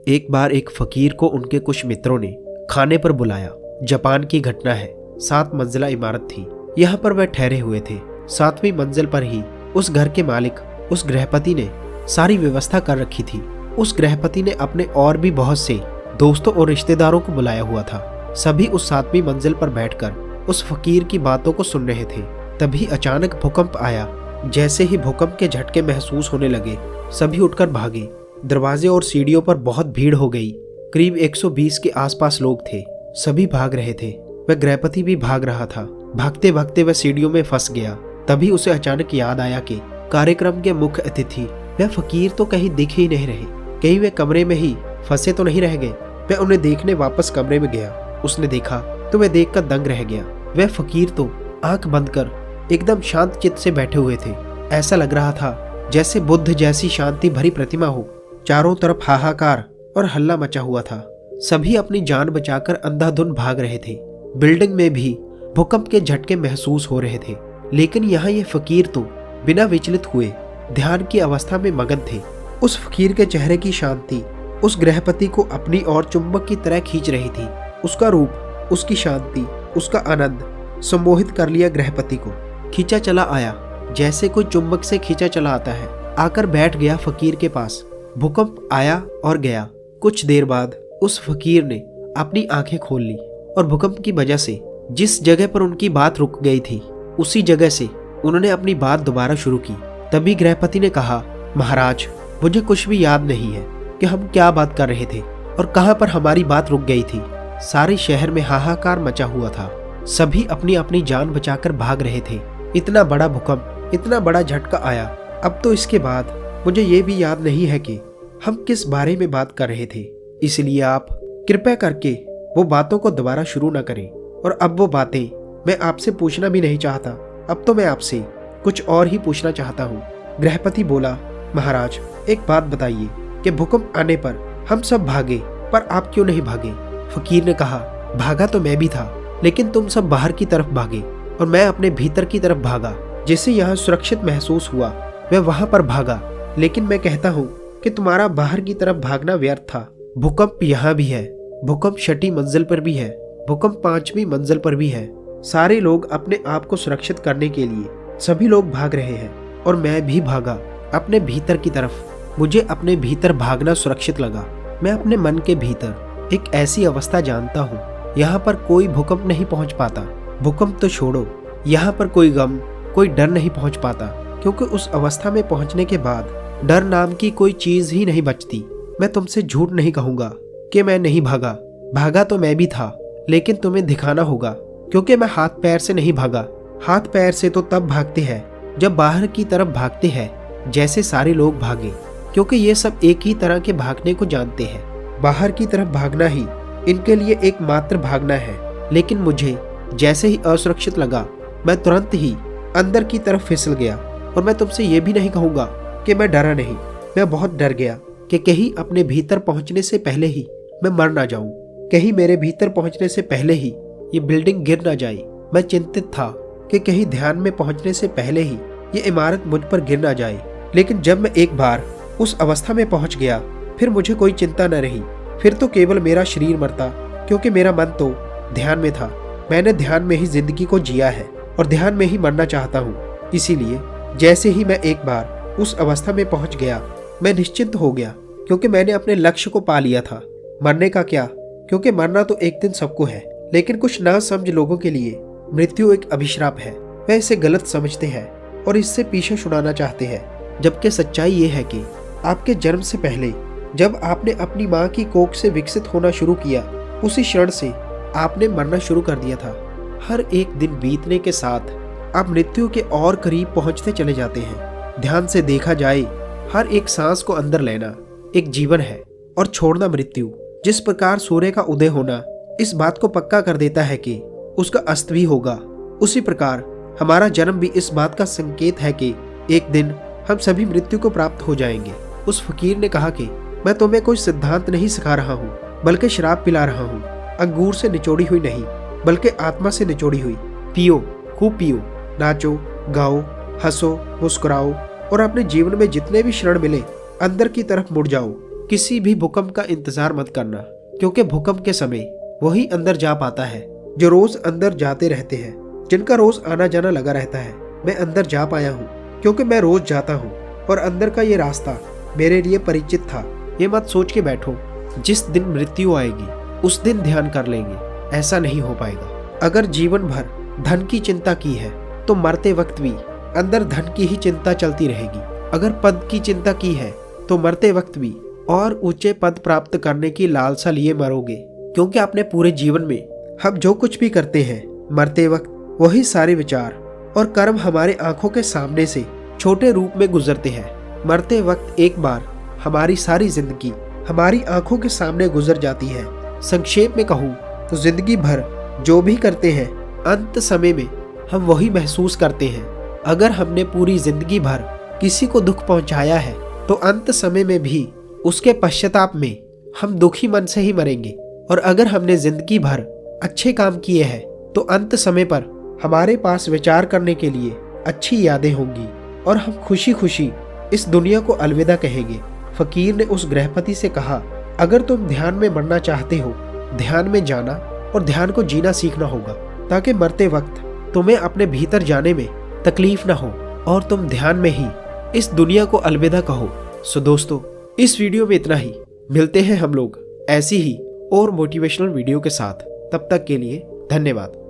एक बार एक फकीर को उनके कुछ मित्रों ने खाने पर बुलाया। जापान की घटना है। 7 मंजिला इमारत थी। यहाँ पर वह ठहरे हुए थे। 7वीं मंजिल पर ही उस घर के मालिक, उस गृहपति ने सारी व्यवस्था कर रखी थी। उस गृहपति ने अपने और भी बहुत से दोस्तों और रिश्तेदारों को बुलाया हुआ था। सभी उस 7वीं मंजिल पर बैठकर उस फकीर की बातों को सुन रहे थे। तभी अचानक भूकंप आया। जैसे ही भूकंप के झटके महसूस होने लगे, सभी उठकर भागे। दरवाजे और सीढ़ियों पर बहुत भीड़ हो गई। करीब 120 के आसपास लोग थे। सभी भाग रहे थे। वह गृहपति भी भाग रहा था। भागते भागते वह सीढ़ियों में फंस गया। तभी उसे अचानक याद आया कि कार्यक्रम के मुख्य अतिथि वह फकीर तो कहीं दिख ही नहीं रहे। कहीं वे कमरे में ही फंसे तो नहीं रह गए। वह उन्हें देखने वापस कमरे में गया। उसने देखा तो वह देखकर दंग रह गया। वह फकीर तो आंख बंद कर एकदम शांत चित्त से बैठे हुए थे। ऐसा लग रहा था जैसे बुद्ध जैसी शांति भरी प्रतिमा हो। चारों तरफ हाहाकार और हल्ला मचा हुआ था। सभी अपनी जान बचाकर अंधाधुंध भाग रहे थे। बिल्डिंग में भी भूकंप के झटके महसूस हो रहे थे, लेकिन यहाँ ये फकीर तो बिना विचलित हुए ध्यान की अवस्था में मगन थे। उस फकीर के चेहरे की शांति उस गृहपति को अपनी ओर चुंबक की तरह खींच रही थी। उसका रूप, उसकी शांति, उसका आनंद सम्मोहित कर लिया गृहपति को। खींचा चला आया, जैसे कोई चुंबक से खींचा चला आता है। आकर बैठ गया फकीर के पास। भूकंप आया और गया। कुछ देर बाद उस फकीर ने अपनी आंखें खोल ली और भूकंप की वजह से जिस जगह पर उनकी बात रुक गई थी, उसी जगह से उन्होंने अपनी बात दोबारा शुरू की। तभी गृहपति ने कहा, महाराज, मुझे कुछ भी याद नहीं है कि हम क्या बात कर रहे थे और कहां पर हमारी बात रुक गई थी। सारे शहर में हाहाकार मचा हुआ था। सभी अपनी अपनी जान बचाकर भाग रहे थे। इतना बड़ा भूकंप, इतना बड़ा झटका आया। अब तो इसके बाद मुझे ये भी याद नहीं है कि हम किस बारे में बात कर रहे थे। इसलिए आप कृपया करके वो बातों को दोबारा शुरू न करें। और अब वो बातें मैं आपसे पूछना भी नहीं चाहता। अब तो मैं आपसे कुछ और ही पूछना चाहता हूँ। गृहपति बोला, महाराज, एक बात बताइए कि भूकंप आने पर हम सब भागे, पर आप क्यों नहीं भागे? फकीर ने कहा, भागा तो मैं भी था, लेकिन तुम सब बाहर की तरफ भागे और मैं अपने भीतर की तरफ भागा। जिसे यहाँ सुरक्षित महसूस हुआ वह वहां पर भागा। लेकिन मैं कहता हूँ कि तुम्हारा बाहर की तरफ भागना व्यर्थ था। भूकंप यहाँ भी है, भूकंप 6ठी मंजिल पर भी है, भूकंप 5वीं मंजिल पर भी है। सारे लोग अपने आप को सुरक्षित करने के लिए सभी लोग भाग रहे हैं और मैं भी भागा अपने भीतर की तरफ। मुझे अपने भीतर भागना सुरक्षित लगा। मैं अपने मन के भीतर एक ऐसी अवस्था जानता हूँ, यहाँ पर कोई भूकंप नहीं पहुँच पाता। भूकंप तो छोड़ो, यहाँ पर कोई गम, कोई डर नहीं पहुँच पाता, क्योंकि उस अवस्था में पहुँचने के बाद डर नाम की कोई चीज ही नहीं बचती। मैं तुमसे झूठ नहीं कहूंगा कि मैं नहीं भागा। भागा तो मैं भी था, लेकिन तुम्हें दिखाना होगा, क्योंकि मैं हाथ पैर से नहीं भागा। हाथ पैर से तो तब भागते हैं जब बाहर की तरफ भागते हैं, जैसे सारे लोग भागे, क्योंकि ये सब एक ही तरह के भागने को जानते हैं। बाहर की तरफ भागना ही इनके लिए एकमात्र भागना है। लेकिन मुझे जैसे ही असुरक्षित लगा, मैं तुरंत ही अंदर की तरफ फिसल गया। और मैं तुमसे ये भी नहीं कहूंगा कि मैं डरा नहीं। मैं बहुत डर गया कि कहीं अपने भीतर पहुंचने से पहले ही मैं मर ना जाऊं, कहीं मेरे भीतर पहुंचने से पहले ही ये बिल्डिंग गिर ना जाए। मैं चिंतित था कि कहीं ध्यान में पहुंचने से पहले ही ये इमारत मुझ पर गिर ना जाए। लेकिन जब मैं एक बार उस अवस्था में पहुंच गया, फिर मुझे कोई चिंता न रही। फिर तो केवल मेरा शरीर मरता, क्योंकि मेरा मन तो ध्यान में था। मैंने ध्यान में ही जिंदगी को जिया है और ध्यान में ही मरना चाहता हूँ। इसीलिए जैसे ही मैं एक बार उस अवस्था में पहुंच गया, मैं निश्चिंत हो गया, क्योंकि मैंने अपने लक्ष्य को पा लिया था। मरने का क्या, क्योंकि मरना तो एक दिन सबको है, लेकिन कुछ ना समझ लोगों के लिए मृत्यु एक अभिशाप है। वह इसे गलत समझते हैं और इससे पीछे छुड़ाना चाहते हैं। जबकि सच्चाई ये है कि आपके जन्म से पहले जब आपने अपनी माँ की कोख से विकसित होना शुरू किया, उसी क्षण से आपने मरना शुरू कर दिया था। हर एक दिन बीतने के साथ आप मृत्यु के और करीब पहुंचते चले जाते हैं। ध्यान से देखा जाए, हर एक सांस को अंदर लेना एक जीवन है और छोड़ना मृत्यु। जिस प्रकार सूर्य का उदय होना इस बात को पक्का कर देता है कि उसका अस्त भी होगा, उसी प्रकार हमारा जन्म भी इस बात का संकेत है कि एक दिन हम सभी मृत्यु को प्राप्त हो जाएंगे। उस फकीर ने कहा कि मैं तुम्हें कोई सिद्धांत नहीं सिखा रहा हूँ, बल्कि शराब पिला रहा हूँ। अंगूर से निचोड़ी हुई नहीं, बल्कि आत्मा से निचोड़ी हुई। पियो, खूब पियो, नाचो, गाओ, हंसो, मुस्कुराओ और अपने जीवन में जितने भी क्षण मिले अंदर की तरफ मुड़ जाओ। किसी भी भूकंप का इंतजार मत करना, क्योंकि भूकंप के समय वही अंदर जा पाता है जो रोज अंदर जाते रहते हैं, जिनका रोज आना जाना लगा रहता है। मैं अंदर जा पाया हूँ क्योंकि मैं रोज जाता हूँ और अंदर का ये रास्ता मेरे लिए परिचित था। ये मत सोच के बैठो जिस दिन मृत्यु आएगी उस दिन ध्यान कर लेंगे, ऐसा नहीं हो पाएगा। अगर जीवन भर धन की चिंता की है तो मरते वक्त भी अंदर धन की ही चिंता चलती रहेगी। अगर पद की चिंता की है तो मरते वक्त भी और ऊंचे पद प्राप्त करने की लालसा लिए मरोगे, क्योंकि अपने पूरे जीवन में हम जो कुछ भी करते हैं मरते वक्त वही सारे विचार और कर्म हमारे आंखों के सामने से छोटे रूप में गुजरते हैं। मरते वक्त एक बार हमारी सारी जिंदगी हमारी आंखों के सामने गुजर जाती है। संक्षेप में कहूँ तो जिंदगी भर जो भी करते हैं अंत समय में हम वही महसूस करते हैं। अगर हमने पूरी जिंदगी भर किसी को दुख पहुंचाया है तो अंत समय में भी उसके पश्चाताप में हम दुखी मन से ही मरेंगे। और अगर हमने जिंदगी भर अच्छे काम किए हैं तो अंत समय पर हमारे पास विचार करने के लिए अच्छी यादें होंगी और हम खुशी खुशी इस दुनिया को अलविदा कहेंगे। फकीर ने उस गृहपति से कहा, अगर तुम ध्यान में मरना चाहते हो, ध्यान में जाना और ध्यान को जीना सीखना होगा, ताकि मरते वक्त तुम्हें अपने भीतर जाने में तकलीफ ना हो और तुम ध्यान में ही इस दुनिया को अलविदा कहो। सो दोस्तों, इस वीडियो में इतना ही। मिलते हैं हम लोग ऐसी ही और मोटिवेशनल वीडियो के साथ। तब तक के लिए धन्यवाद।